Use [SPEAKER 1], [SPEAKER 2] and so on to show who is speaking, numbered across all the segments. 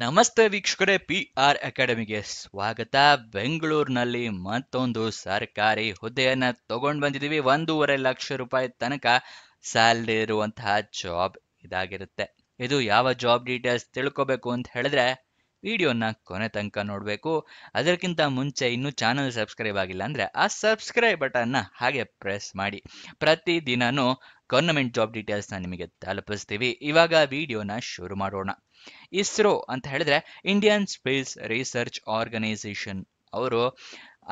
[SPEAKER 1] ನಮಸ್ತೆ ವೀಕ್ಷಕರೇ, PR ಅಕಾಡೆಮಿಗೆ ಸ್ವಾಗತ. ಬೆಂಗಳೂರಿನಲ್ಲಿ ಮತ್ತೊಂದು ಸರ್ಕಾರಿ ಹುದ್ದೆಯನ್ನ ತಗೊಂಡು ಬಂದಿದ್ದೀವಿ. 1.5 ಲಕ್ಷ ರೂಪಾಯಿ ತನಕ ಸ್ಯಾಲರಿ ಇರುವಂತಹ ಜಾಬ್ ಇದಾಗಿರುತ್ತೆ. ಇದು ಯಾವ ಜಾಬ್ ಡೀಟೇಲ್ಸ್ ತಿಳ್ಕೋಬೇಕು ಅಂತ ಹೇಳಿದ್ರೆ ವಿಡಿಯೋನ ಕೊನೆ ತನಕ ನೋಡಬೇಕು. ಅದಕ್ಕಿಂತ ಮುಂಚೆ ಇನ್ನೂ ಚಾನಲ್ ಸಬ್ಸ್ಕ್ರೈಬ್ ಆಗಿಲ್ಲ ಅಂದ್ರೆ ಆ ಸಬ್ಸ್ಕ್ರೈಬ್ ಬಟನ್ನ ಹಾಗೆ ಪ್ರೆಸ್ ಮಾಡಿ. ಪ್ರತಿ ದಿನಾನು ಗವರ್ನಮೆಂಟ್ ಜಾಬ್ ಡೀಟೇಲ್ಸ್ನ ನಿಮಗೆ ತಲುಪಿಸ್ತೀವಿ. ಇವಾಗ ವಿಡಿಯೋನ ಶುರು ಮಾಡೋಣ. ಇಸ್ರೋ ಅಂತ ಹೇಳಿದ್ರೆ ಇಂಡಿಯನ್ ಸ್ಪೇಸ್ ರಿಸರ್ಚ್ ಆರ್ಗನೈಸೇಷನ್ ಅವರು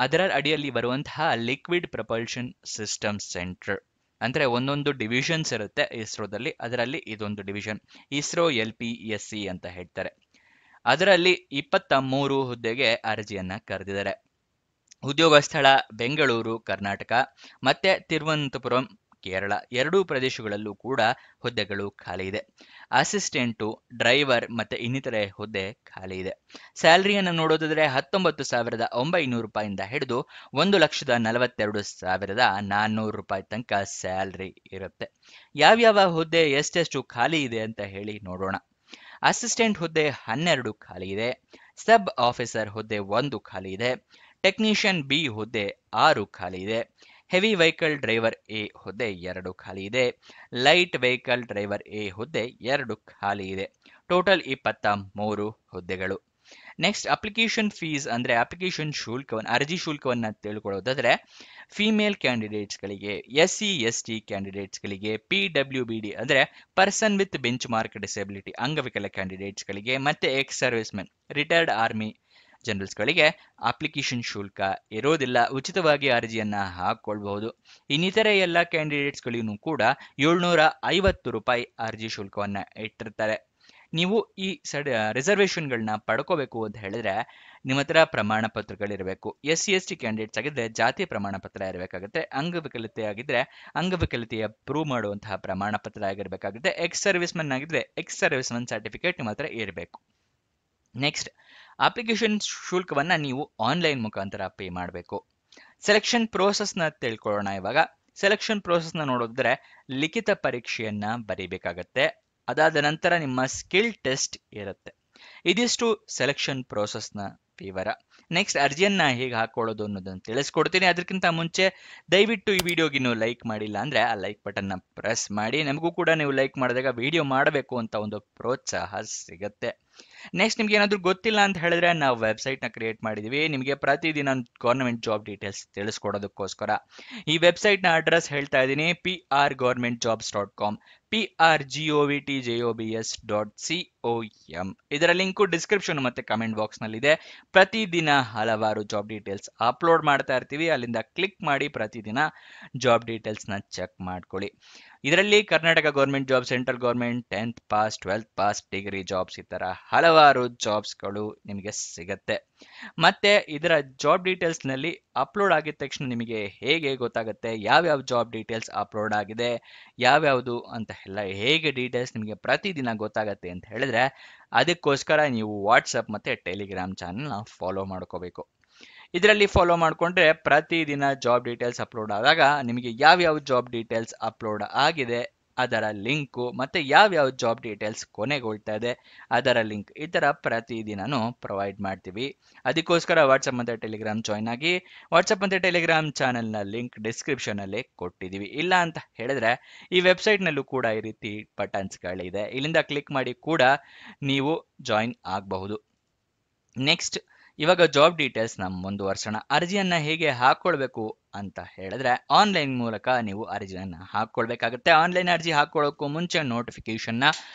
[SPEAKER 1] ಅದರ ಅಡಿಯಲ್ಲಿ ಬರುವಂತಹ ಲಿಕ್ವಿಡ್ ಪ್ರಪಲ್ಷನ್ ಸಿಸ್ಟಮ್ ಸೆಂಟರ್ ಅಂದ್ರೆ ಒಂದೊಂದು ಡಿವಿಷನ್ಸ್ ಇರುತ್ತೆ ಇಸ್ರೋದಲ್ಲಿ. ಅದರಲ್ಲಿ ಇದೊಂದು ಡಿವಿಷನ್ ಇಸ್ರೋ LPSC ಅಂತ ಹೇಳ್ತಾರೆ. ಅದರಲ್ಲಿ 23 ಹುದ್ದೆಗೆ ಅರ್ಜಿಯನ್ನ ಕರೆದಿದ್ದಾರೆ. ಉದ್ಯೋಗ ಸ್ಥಳ ಬೆಂಗಳೂರು ಕರ್ನಾಟಕ ಮತ್ತೆ ತಿರುವನಂತಪುರಂ ಕೇರಳ, ಎರಡೂ ಪ್ರದೇಶಗಳಲ್ಲೂ ಕೂಡ ಹುದ್ದೆಗಳು ಖಾಲಿ ಇದೆ. ಅಸಿಸ್ಟೆಂಟು, ಡ್ರೈವರ್ ಮತ್ತೆ ಇನ್ನಿತರೆ ಹುದ್ದೆ ಖಾಲಿ ಇದೆ. ಸ್ಯಾಲರಿಯನ್ನು ನೋಡೋದಾದ್ರೆ 19,900 ರೂಪಾಯಿಂದ ಹಿಡಿದು 1,42,400 ರೂಪಾಯಿ ತನಕ ಸ್ಯಾಲರಿ ಇರುತ್ತೆ. ಯಾವ್ಯಾವ ಹುದ್ದೆ ಎಷ್ಟೆಷ್ಟು ಖಾಲಿ ಇದೆ ಅಂತ ಹೇಳಿ ನೋಡೋಣ. ಅಸಿಸ್ಟೆಂಟ್ ಹುದ್ದೆ 12 ಖಾಲಿ ಇದೆ. ಸಬ್ ಆಫೀಸರ್ ಹುದ್ದೆ 1 ಖಾಲಿ ಇದೆ. ಟೆಕ್ನಿಷಿಯನ್ ಬಿ ಹುದ್ದೆ 6 ಖಾಲಿ ಇದೆ. ಹೆವಿ ವೆಹಿಕಲ್ ಡ್ರೈವರ್ ಎ ಹುದ್ದೆ 2 ಖಾಲಿ ಇದೆ. ಲೈಟ್ ವೆಹಿಕಲ್ ಡ್ರೈವರ್ ಎ ಹುದ್ದೆ 2 ಖಾಲಿ ಇದೆ. ಟೋಟಲ್ 23 ಹುದ್ದೆಗಳು. ನೆಕ್ಸ್ಟ್ ಅಪ್ಲಿಕೇಶನ್ ಫೀಸ್ ಅಂದ್ರೆ ಅಪ್ಲಿಕೇಶನ್ ಶುಲ್ಕವನ್ನು, ಅರ್ಜಿ ಶುಲ್ಕವನ್ನ ತಿಳ್ಕೊಳ್ಳೋದಾದ್ರೆ ಫಿಮೇಲ್ ಕ್ಯಾಂಡಿಡೇಟ್ಸ್ಗಳಿಗೆ, SC ST ಕ್ಯಾಂಡಿಡೇಟ್ಸ್ಗಳಿಗೆ, PWBD ಅಂದ್ರೆ person with benchmark disability ಅಂಗವಿಕಲ ಕ್ಯಾಂಡಿಡೇಟ್ಸ್ಗಳಿಗೆ ಮತ್ತೆ ex servicemen, retired army ಜನರಲ್ಸ್ಗಳಿಗೆ ಅಪ್ಲಿಕೇಶನ್ ಶುಲ್ಕ ಇರೋದಿಲ್ಲ. ಉಚಿತವಾಗಿ ಅರ್ಜಿಯನ್ನ ಹಾಕೊಳ್ಬಹುದು. ಇನ್ನಿತರೆ ಎಲ್ಲ ಕ್ಯಾಂಡಿಡೇಟ್ಸ್ಗಳಿಗೂ ಕೂಡ 750 ರೂಪಾಯಿ ಅರ್ಜಿ ಶುಲ್ಕವನ್ನ ಇಟ್ಟಿರ್ತಾರೆ. ನೀವು ಈ ರಿಸರ್ವೇಶನ್ಗಳನ್ನ ಪಡ್ಕೋಬೇಕು ಅಂತ ಹೇಳಿದ್ರೆ ನಿಮ್ಮ ಹತ್ರ ಪ್ರಮಾಣ ಪತ್ರಗಳಿರಬೇಕು. SC ST ಕ್ಯಾಂಡಿಡೇಟ್ಸ್ ಆಗಿದ್ರೆ ಜಾತಿ ಪ್ರಮಾಣ ಪತ್ರ ಇರಬೇಕಾಗುತ್ತೆ. ಅಂಗವಿಕಲತೆ ಆಗಿದ್ರೆ ಅಂಗವಿಕಲತೆಯ ಪ್ರೂವ್ ಮಾಡುವಂತಹ ಪ್ರಮಾಣ ಪತ್ರ ಆಗಿರಬೇಕಾಗುತ್ತೆ. ಎಕ್ಸ್ ಸರ್ವಿಸ್ ಮೆನ್ ಆಗಿದ್ರೆ ಎಕ್ಸ್ ಸರ್ವಿಸ್ ಮೆನ್ ಸರ್ಟಿಫಿಕೇಟ್ ನಿಮ್ಮ ಹತ್ರ ಇರಬೇಕು. ನೆಕ್ಸ್ಟ್ ಅಪ್ಲಿಕೇಶನ್ ಶುಲ್ಕವನ್ನ ನೀವು ಆನ್ಲೈನ್ ಮುಖಾಂತರ ಪೇ ಮಾಡಬೇಕು. ಸೆಲೆಕ್ಷನ್ ಪ್ರೋಸೆಸ್ನ ತಿಳ್ಕೊಳ್ಳೋಣ ಇವಾಗ. ಸೆಲೆಕ್ಷನ್ ಪ್ರೋಸೆಸ್ನ ನೋಡಿದ್ರೆ ಲಿಖಿತ ಪರೀಕ್ಷೆಯನ್ನ ಬರೀಬೇಕಾಗತ್ತೆ. ಅದಾದ ನಂತರ ನಿಮ್ಮ ಸ್ಕಿಲ್ ಟೆಸ್ಟ್ ಇರುತ್ತೆ. ಇದಿಷ್ಟು ಸೆಲೆಕ್ಷನ್ ಪ್ರೋಸೆಸ್ನ ವಿವರ. ನೆಕ್ಸ್ಟ್ ಅರ್ಜಿಯನ್ನ ಹೇಗೆ ಹಾಕೊಳ್ಳೋದು ಅನ್ನೋದನ್ನು ತಿಳಿಸ್ಕೊಡ್ತೀನಿ. ಅದಕ್ಕಿಂತ ಮುಂಚೆ ದಯವಿಟ್ಟು ಈ ವಿಡಿಯೋಗೆ ಇನ್ನೂ ಲೈಕ್ ಮಾಡಿಲ್ಲ ಅಂದ್ರೆ ಆ ಲೈಕ್ ಬಟನ್ನ ಪ್ರೆಸ್ ಮಾಡಿ. ನಮಗೂ ಕೂಡ ನೀವು ಲೈಕ್ ಮಾಡಿದಾಗ ವಿಡಿಯೋ ಮಾಡಬೇಕು ಅಂತ ಒಂದು ಪ್ರೋತ್ಸಾಹ ಸಿಗತ್ತೆ. ನೆಕ್ಸ್ಟ್ ನಿಮ್ಗೆ ಏನಾದರೂ ಗೊತ್ತಿಲ್ಲ ಅಂತ ಹೇಳಿದ್ರೆ ನಾವು ವೆಬ್ಸೈಟ್ನ ಕ್ರಿಯೇಟ್ ಮಾಡಿದೀವಿ ನಿಮಗೆ ಪ್ರತಿದಿನ ಗೌರ್ಮೆಂಟ್ ಜಾಬ್ ಡೀಟೇಲ್ಸ್ ತಿಳಿಸ್ಕೊಡೋದಕ್ಕೋಸ್ಕರ. ಈ ವೆಬ್ಸೈಟ್ನ ಅಡ್ರೆಸ್ ಹೇಳ್ತಾ ಇದ್ದೀನಿ, prgovernmentjobs.com, prgovtjobs.com. ಇದರ ಲಿಂಕು ಡಿಸ್ಕ್ರಿಪ್ಷನ್ ಮತ್ತೆ ಕಮೆಂಟ್ ಬಾಕ್ಸ್ ನಲ್ಲಿ ಇದೆ. ಪ್ರತಿದಿನ ಹಲವಾರು ಜಾಬ್ ಡೀಟೇಲ್ಸ್ ಅಪ್ಲೋಡ್ ಮಾಡ್ತಾ ಇರ್ತೀವಿ. ಅಲ್ಲಿಂದ ಕ್ಲಿಕ್ ಮಾಡಿ ಪ್ರತಿದಿನ ಜಾಬ್ ಡೀಟೇಲ್ಸ್ ನ ಚೆಕ್ ಮಾಡ್ಕೊಳ್ಳಿ. ಇದರಲ್ಲಿ Karnataka government job, central government, 10th pass, 12th pass, degree jobs, ಈ ತರ ಹಲವಾರು ಜಾಬ್ಸ್ಗಳು ನಿಮಗೆ ಸಿಗತ್ತೆ. ಮತ್ತೆ ಇದರ ಜಾಬ್ ಡೀಟೇಲ್ಸ್ ನಲ್ಲಿ ಅಪ್ಲೋಡ್ ಆಗಿದ ತಕ್ಷಣ ನಿಮಗೆ ಹೇಗೆ ಗೊತ್ತಾಗುತ್ತೆ ಯಾವ್ಯಾವ ಜಾಬ್ ಡೀಟೇಲ್ಸ್ ಅಪ್ಲೋಡ್ ಆಗಿದೆ, ಯಾವ್ಯಾವುದು ಅಂತ ಎಲ್ಲ ಹೇಗೆ ಡೀಟೇಲ್ಸ್ ನಿಮಗೆ ಪ್ರತಿದಿನ ಗೊತ್ತಾಗತ್ತೆ ಅಂತ ಹೇಳಿದ್ರೆ ಅದಕ್ಕೋಸ್ಕರ ನೀವು ವಾಟ್ಸಪ್ ಮತ್ತೆ ಟೆಲಿಗ್ರಾಮ್ ಚಾನೆಲ್ನ ಫಾಲೋ ಮಾಡ್ಕೋಬೇಕು. ಇದರಲ್ಲಿ ಫಾಲೋ ಮಾಡಿಕೊಂಡ್ರೆ ಪ್ರತಿದಿನ ಜಾಬ್ ಡೀಟೇಲ್ಸ್ ಅಪ್ಲೋಡ್ ಆದಾಗ ನಿಮಗೆ ಯಾವ್ಯಾವ ಜಾಬ್ ಡೀಟೇಲ್ಸ್ ಅಪ್ಲೋಡ್ ಆಗಿದೆ ಅದರ ಲಿಂಕು ಮತ್ತೆ ಯಾವ್ಯಾವ ಜಾಬ್ ಡೀಟೇಲ್ಸ್ ಕೊನೆಗೊಳ್ತಾ ಇದೆ ಅದರ ಲಿಂಕ್, ಈ ಥರ ಪ್ರತಿದಿನನೂ ಪ್ರೊವೈಡ್ ಮಾಡ್ತೀವಿ. ಅದಕ್ಕೋಸ್ಕರ ವಾಟ್ಸಪ್ ಮತ್ತು ಟೆಲಿಗ್ರಾಮ್ ಜಾಯ್ನ್ ಆಗಿ. ವಾಟ್ಸಪ್ ಮತ್ತು ಟೆಲಿಗ್ರಾಮ್ ಚಾನೆಲ್ನ ಲಿಂಕ್ ಡಿಸ್ಕ್ರಿಪ್ಷನಲ್ಲಿ ಕೊಟ್ಟಿದ್ದೀವಿ. ಇಲ್ಲ ಅಂತ ಹೇಳಿದ್ರೆ ಈ ವೆಬ್ಸೈಟ್ನಲ್ಲೂ ಕೂಡ ಈ ರೀತಿ ಬಟನ್ಸ್ಗಳಿದೆ, ಇಲ್ಲಿಂದ ಕ್ಲಿಕ್ ಮಾಡಿ ಕೂಡ ನೀವು ಜಾಯಿನ್ ಆಗಬಹುದು. ನೆಕ್ಸ್ಟ್ ಇವಾಗ ಜಾಬ್ ಡೀಟೇಲ್ಸ್ನ ಮುಂದುವರ್ಸೋಣ. ಅರ್ಜಿಯನ್ನ ಹೇಗೆ ಹಾಕೊಳ್ಬೇಕು ಅಂತ ಹೇಳಿದ್ರೆ ಆನ್ಲೈನ್ ಮೂಲಕ ನೀವು ಅರ್ಜಿಯನ್ನ ಹಾಕೊಳ್ಬೇಕಾಗುತ್ತೆ. ಆನ್ಲೈನ್ ಅರ್ಜಿ ಹಾಕೊಳ್ಳೋಕ್ಕೂ ಮುಂಚೆ ನೋಟಿಫಿಕೇಶನ್ನ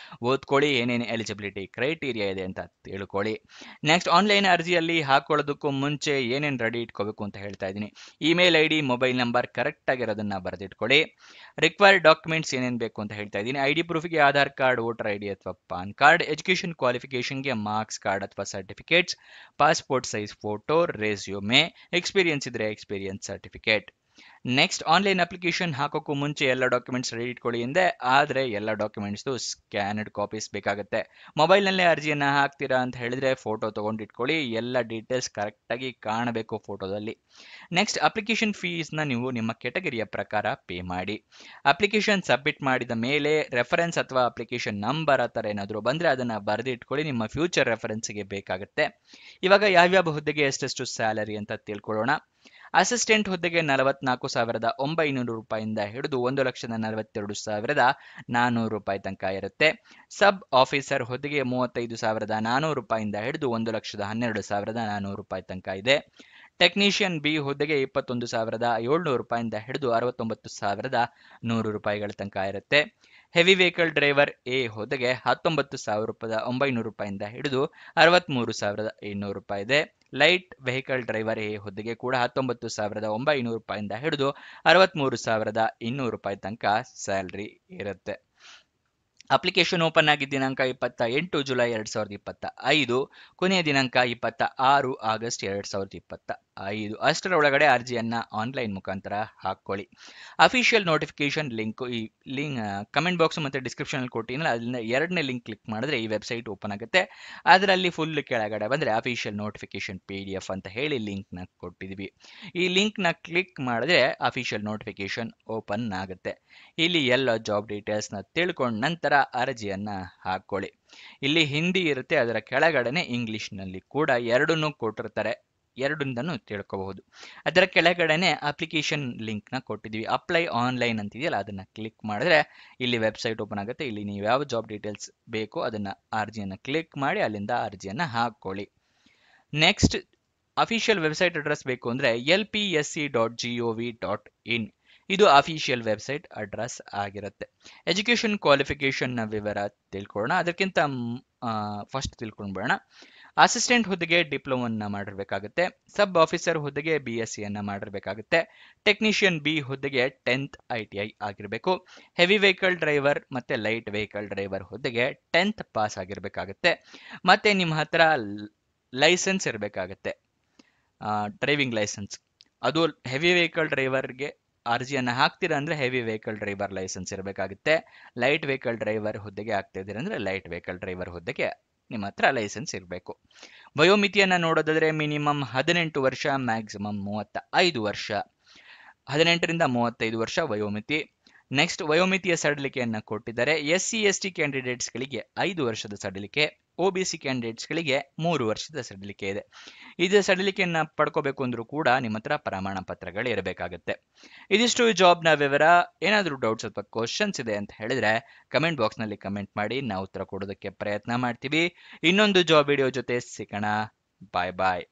[SPEAKER 1] ಓದ್ಕೊಳ್ಳಿ, ಏನೇನು ಎಲಿಜಿಬಿಲಿಟಿ ಕ್ರೈಟೀರಿಯಾ ಇದೆ ಅಂತ ತಿಳ್ಕೊಳ್ಳಿ. ನೆಕ್ಸ್ಟ್ ಆನ್ಲೈನ್ ಅರ್ಜಿಯಲ್ಲಿ ಹಾಕೊಳ್ಳೋದಕ್ಕೂ ಮುಂಚೆ ಏನೇನು ರೆಡಿ ಇಟ್ಕೋಬೇಕು ಅಂತ ಹೇಳ್ತಾ ಇದ್ದೀನಿ. Email ID, mobile number correct ಆಗಿರೋದನ್ನ ಬರೆದಿಟ್ಕೊಳ್ಳಿ. ರಿಕ್ವೈರ್ಡ್ ಡಾಕ್ಯುಮೆಂಟ್ಸ್ ಏನೇನು ಬೇಕು ಅಂತ ಹೇಳ್ತಾ ಇದ್ದೀನಿ. ID ಪ್ರೂಫ್ಗೆ ಆಧಾರ್ ಕಾರ್ಡ್, ವೋಟರ್ ID ಅಥವಾ ಪಾನ್ ಕಾರ್ಡ್. ಎಜುಕೇಷನ್ ಕ್ವಾಲಿಫಿಕೇಶನ್ಗೆ ಮಾರ್ಕ್ಸ್ ಕಾರ್ಡ್ ಅಥವಾ certificates, passport size photo, resume, experience ಇದ್ರೆ experience certificate. Next online application ಹಾಕೋಕ್ಕೂ ಮುಂಚೆ ಎಲ್ಲ ಡಾಕ್ಯುಮೆಂಟ್ಸ್ ರೆಡಿ ಇಟ್ಕೊಳ್ಳಿ ಎಂದೆ, ಆದರೆ ಎಲ್ಲ ಡಾಕ್ಯುಮೆಂಟ್ಸ್ದು ಸ್ಕ್ಯಾನಡ್ ಕಾಪೀಸ್ ಬೇಕಾಗುತ್ತೆ. ಮೊಬೈಲ್ನಲ್ಲೇ ಅರ್ಜಿಯನ್ನು ಹಾಕ್ತೀರಾ ಅಂತ ಹೇಳಿದ್ರೆ ಫೋಟೋ ತೊಗೊಂಡು ಇಟ್ಕೊಳ್ಳಿ, ಎಲ್ಲ ಡೀಟೇಲ್ಸ್ ಕರೆಕ್ಟಾಗಿ ಕಾಣಬೇಕು ಫೋಟೋದಲ್ಲಿ. ನೆಕ್ಸ್ಟ್ ಅಪ್ಲಿಕೇಶನ್ ಫೀಸ್ನ ನೀವು ನಿಮ್ಮ ಕೆಟಗರಿಯ ಪ್ರಕಾರ ಪೇ ಮಾಡಿ. ಅಪ್ಲಿಕೇಶನ್ ಸಬ್ಮಿಟ್ ಮಾಡಿದ ಮೇಲೆ ರೆಫರೆನ್ಸ್ ಅಥವಾ ಅಪ್ಲಿಕೇಶನ್ ನಂಬರ್ ಆ ಥರ ಏನಾದರೂ ಬಂದರೆ ಅದನ್ನು ಬರೆದಿಟ್ಕೊಳ್ಳಿ, ನಿಮ್ಮ ಫ್ಯೂಚರ್ ರೆಫರೆನ್ಸ್ಗೆ ಬೇಕಾಗುತ್ತೆ. ಇವಾಗ ಯಾವ್ಯಾವ ಹುದ್ದೆಗೆ ಎಷ್ಟೆಷ್ಟು ಸ್ಯಾಲರಿ ಅಂತ ತಿಳ್ಕೊಳ್ಳೋಣ. ಅಸಿಸ್ಟೆಂಟ್ ಹುದ್ದೆಗೆ 44,900 ರೂಪಾಯಿಂದ ಹಿಡಿದು 1,42,400 ರೂಪಾಯಿ ತನಕ ಇರುತ್ತೆ. ಸಬ್ ಆಫೀಸರ್ ಹುದ್ದೆಗೆ 35,400 ರೂಪಾಯಿಂದ ಹಿಡಿದು 1,12,400 ರೂಪಾಯಿ ತನಕ ಇದೆ. ಟೆಕ್ನಿಷಿಯನ್ ಬಿ ಹುದ್ದೆಗೆ 21,700 ರೂಪಾಯಿಂದ ಹಿಡಿದು 69,100 ರೂಪಾಯಿಗಳ ತನಕ ಇರುತ್ತೆ. ಹೆವಿ ವೆಹಿಕಲ್ ಡ್ರೈವರ್ ಎ ಹುದ್ದೆಗೆ 19,900 ರೂಪಾಯಿಂದ ಹಿಡಿದು 63,200 ರೂಪಾಯಿ ಇದೆ. ಲೈಟ್ ವೆಹಿಕಲ್ ಡ್ರೈವರ್ ಎ ಹುದ್ದೆಗೆ ಕೂಡ 19,900 ರೂಪಾಯಿಂದ ಹಿಡಿದು 63,200 ರೂಪಾಯಿ ತನಕ ಸ್ಯಾಲ್ರಿ ಇರುತ್ತೆ. ಅಪ್ಲಿಕೇಶನ್ ಓಪನ್ ಆಗಿದ್ದ ದಿನಾಂಕ 28 ಜುಲೈ 2025, ಕೊನೆಯ ದಿನಾಂಕ 26 ಆಗಸ್ಟ್ 2025. ಅಷ್ಟರ ಒಳಗಡೆ ಅರ್ಜಿಯನ್ನ ಆನ್ಲೈನ್ ಮುಖಾಂತರ ಹಾಕೊಳ್ಳಿ. ಅಫಿಷಿಯಲ್ ನೋಟಿಫಿಕೇಶನ್ ಲಿಂಕ್ ಈ ಲಿಂಕ್ ಕಮೆಂಟ್ ಬಾಕ್ಸ್ ಮತ್ತು ಡಿಸ್ಕ್ರಿಪ್ಷನ್ ಕೊಟ್ಟಿನಲ್ಲ, ಅದರಿಂದ ಎರಡನೇ ಲಿಂಕ್ ಕ್ಲಿಕ್ ಮಾಡಿದ್ರೆ ಈ ವೆಬ್ಸೈಟ್ ಓಪನ್ ಆಗುತ್ತೆ. ಅದರಲ್ಲಿ ಫುಲ್ ಕೆಳಗಡೆ ಬಂದರೆ ಅಫಿಷಿಯಲ್ ನೋಟಿಫಿಕೇಶನ್ PDF ಅಂತ ಹೇಳಿ ಲಿಂಕ್ನ ಕೊಟ್ಟಿದ್ವಿ. ಈ ಲಿಂಕ್ನ ಕ್ಲಿಕ್ ಮಾಡಿದ್ರೆ ಅಫಿಷಿಯಲ್ ನೋಟಿಫಿಕೇಶನ್ ಓಪನ್ ಆಗುತ್ತೆ. ಇಲ್ಲಿ ಎಲ್ಲ ಜಾಬ್ ಡೀಟೇಲ್ಸ್ನ ತಿಳ್ಕೊಂಡ ನಂತರ ಅರ್ಜಿಯನ್ನ ಹಾಕೊಳ್ಳಿ. ಇಲ್ಲಿ ಹಿಂದಿ ಇರುತ್ತೆ, ಅದರ ಕೆಳಗಡೆನೆ ಇಂಗ್ಲಿಷ್ನಲ್ಲಿ ಕೂಡ ಎರಡನ್ನೂ ಕೊಟ್ಟಿರ್ತಾರೆ, ಎರಡನ್ನೂ ತಿಳ್ಕೋಬಹುದು. ಅದರ ಕೆಳಗಡೆನೆ ಅಪ್ಲಿಕೇಶನ್ ಲಿಂಕ್ನ ಕೊಟ್ಟಿದ್ದೀವಿ. ಅಪ್ಲೈ ಆನ್ಲೈನ್ ಅಂತಿದೆಯಲ್ಲ, ಅದನ್ನ ಕ್ಲಿಕ್ ಮಾಡಿದ್ರೆ ಇಲ್ಲಿ ವೆಬ್ಸೈಟ್ ಓಪನ್ ಆಗುತ್ತೆ. ಇಲ್ಲಿ ನೀವು ಯಾವ ಜಾಬ್ ಡೀಟೇಲ್ಸ್ ಬೇಕೋ ಅದನ್ನ ಅರ್ಜಿಯನ್ನ ಕ್ಲಿಕ್ ಮಾಡಿ ಅಲ್ಲಿಂದ ಅರ್ಜಿಯನ್ನ ಹಾಕೊಳ್ಳಿ. ನೆಕ್ಸ್ಟ್ ಅಫಿಷಿಯಲ್ ವೆಬ್ಸೈಟ್ ಅಡ್ರೆಸ್ ಬೇಕು ಅಂದ್ರೆ lpsc.gov.in, ಇದು ಅಫಿಷಿಯಲ್ ವೆಬ್ಸೈಟ್ ಅಡ್ರೆಸ್ ಆಗಿರುತ್ತೆ. ಎಜುಕೇಶನ್ ಕ್ವಾಲಿಫಿಕೇಶನ್ ನ ವಿವರ ತಿಳ್ಕೊಳ್ಳೋಣ. ಅದಕ್ಕಿಂತ ಫಸ್ಟ್ ತಿಳ್ಕೊಂಡ್ಬಿಡೋಣ. ಅಸಿಸ್ಟೆಂಟ್ ಹುದ್ದೆಗೆ ಡಿಪ್ಲೊಮನ್ನ ಮಾಡಿರ್ಬೇಕಾಗುತ್ತೆ. ಸಬ್ ಆಫೀಸರ್ ಹುದ್ದೆಗೆ BSc ಅನ್ನ ಮಾಡಿರ್ಬೇಕಾಗುತ್ತೆ. ಟೆಕ್ನಿಷಿಯನ್ ಬಿ ಹುದ್ದೆಗೆ 10th ITI ಆಗಿರಬೇಕು. ಹೆವಿ ವೆಹಿಕಲ್ ಡ್ರೈವರ್ ಮತ್ತೆ ಲೈಟ್ ವೆಹಿಕಲ್ ಡ್ರೈವರ್ ಹುದ್ದೆಗೆ 10th ಪಾಸ್ ಆಗಿರ್ಬೇಕಾಗುತ್ತೆ. ಮತ್ತೆ ನಿಮ್ಮ ಹತ್ರ ಲೈಸೆನ್ಸ್ ಇರಬೇಕಾಗುತ್ತೆ, ಡ್ರೈವಿಂಗ್ ಲೈಸೆನ್ಸ್. ಅದು ಹೆವಿ ವೆಹಿಕಲ್ ಡ್ರೈವರ್ಗೆ ಅರ್ಜಿಯನ್ನ ಹಾಕ್ತೀರಾ ಅಂದ್ರೆ ಹೆವಿ ವೆಹಿಕಲ್ ಡ್ರೈವರ್ ಲೈಸೆನ್ಸ್ ಇರಬೇಕಾಗುತ್ತೆ. ಲೈಟ್ ವೆಹಿಕಲ್ ಡ್ರೈವರ್ ಹುದ್ದೆಗೆ ಹಾಕ್ತಾ ಇದ್ದೀರಾ ಅಂದ್ರೆ ಲೈಟ್ ವೆಹಿಕಲ್ ಡ್ರೈವರ್ ಹುದ್ದೆಗೆ ನಿಮ್ಮ ಹತ್ರ ಲೈಸೆನ್ಸ್ ಇರಬೇಕು. ವಯೋಮಿತಿಯನ್ನ ನೋಡೋದಾದ್ರೆ ಮಿನಿಮಮ್ 18 ವರ್ಷ, ಮ್ಯಾಕ್ಸಿಮಮ್ 35 ವರ್ಷ. 18ರಿಂದ 35 ವರ್ಷ ವಯೋಮಿತಿ. ನೆಕ್ಸ್ಟ್ ವಯೋಮಿತಿಯ ಸಡಿಲಿಕೆಯನ್ನ ಕೊಟ್ಟಿದ್ದಾರೆ. SC/ST ಕ್ಯಾಂಡಿಡೇಟ್ಸ್ಗಳಿಗೆ 5 ವರ್ಷದ ಸಡಿಲಿಕೆ, OBC ಕ್ಯಾಂಡಿಡೇಟ್ಸ್ಗಳಿಗೆ 3 ವರ್ಷದ ಸಡಿಲಿಕೆ ಇದೆ. ಇದು ಸಡಿಲಿಕೆಯನ್ನ ಪಡ್ಕೋಬೇಕು ಅಂದ್ರೂ ಕೂಡ ನಿಮ್ಮ ಹತ್ರ ಪ್ರಮಾಣ ಪತ್ರಗಳು ಇರಬೇಕಾಗುತ್ತೆ. ಇದಿಷ್ಟು ಜಾಬ್ನ ವಿವರ. ಏನಾದರೂ ಡೌಟ್ಸ್ ಅಥವಾ ಕ್ವಶನ್ಸ್ ಇದೆ ಅಂತ ಹೇಳಿದ್ರೆ ಕಮೆಂಟ್ ಬಾಕ್ಸ್ನಲ್ಲಿ ಕಮೆಂಟ್ ಮಾಡಿ, ನಾವು ಉತ್ತರ ಕೊಡೋದಕ್ಕೆ ಪ್ರಯತ್ನ ಮಾಡ್ತೀವಿ. ಇನ್ನೊಂದು ಜಾಬ್ ವಿಡಿಯೋ ಜೊತೆ ಸಿಗೋಣ. ಬಾಯ್ ಬಾಯ್.